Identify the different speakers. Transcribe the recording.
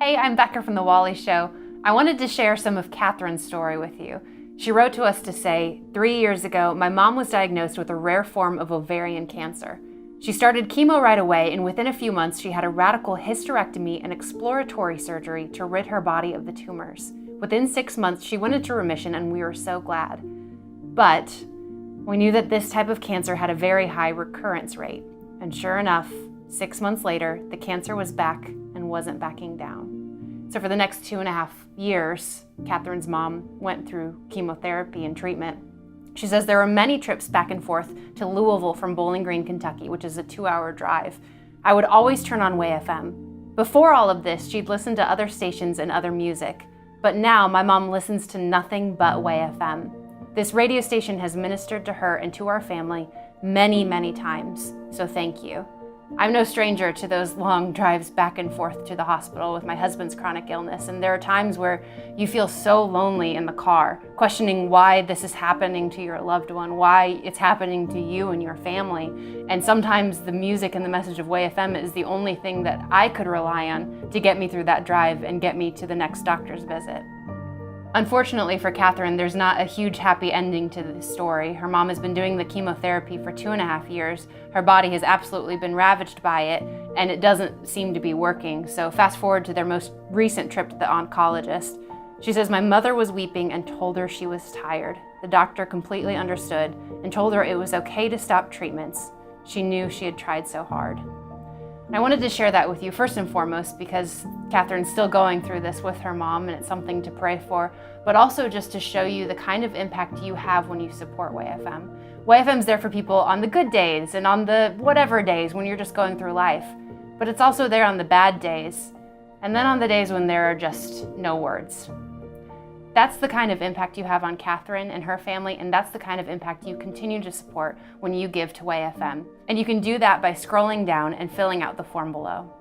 Speaker 1: Hey, I'm Bekah from the Wally Show. I wanted to share some of Catherine's story with you. She wrote to us to say, 3 years ago, my mom was diagnosed with a rare form of ovarian cancer. She started chemo right away, and within a few months, she had a radical hysterectomy and exploratory surgery to rid her body of the tumors. Within 6 months, she went into remission, and we were so glad. But we knew that this type of cancer had a very high recurrence rate. And sure enough, 6 months later, the cancer was back and wasn't backing down. So for the next 2.5 years, Catherine's mom went through chemotherapy and treatment. She says there were many trips back and forth to Louisville from Bowling Green, Kentucky, which is a 2-hour drive. I would always turn on WayFM. Before all of this, she'd listen to other stations and other music. But now my mom listens to nothing but WayFM. This radio station has ministered to her and to our family many, many times, so thank you. I'm no stranger to those long drives back and forth to the hospital with my husband's chronic illness, and there are times where you feel so lonely in the car, questioning why this is happening to your loved one, why it's happening to you and your family. And sometimes the music and the message of WayFM is the only thing that I could rely on to get me through that drive and get me to the next doctor's visit. Unfortunately for Catherine, there's not a huge happy ending to this story. Her mom has been doing the chemotherapy for 2.5 years. Her body has absolutely been ravaged by it, and it doesn't seem to be working. So fast forward to their most recent trip to the oncologist. She says, my mother was weeping and told her she was tired. The doctor completely understood and told her it was okay to stop treatments. She knew she had tried so hard. I wanted to share that with you first and foremost because Catherine's still going through this with her mom and it's something to pray for, but also just to show you the kind of impact you have when you support WayFM. WayFM's there for people on the good days and on the whatever days when you're just going through life, but it's also there on the bad days and then on the days when there are just no words. That's the kind of impact you have on Catherine and her family, and that's the kind of impact you continue to support when you give to WayFM. And you can do that by scrolling down and filling out the form below.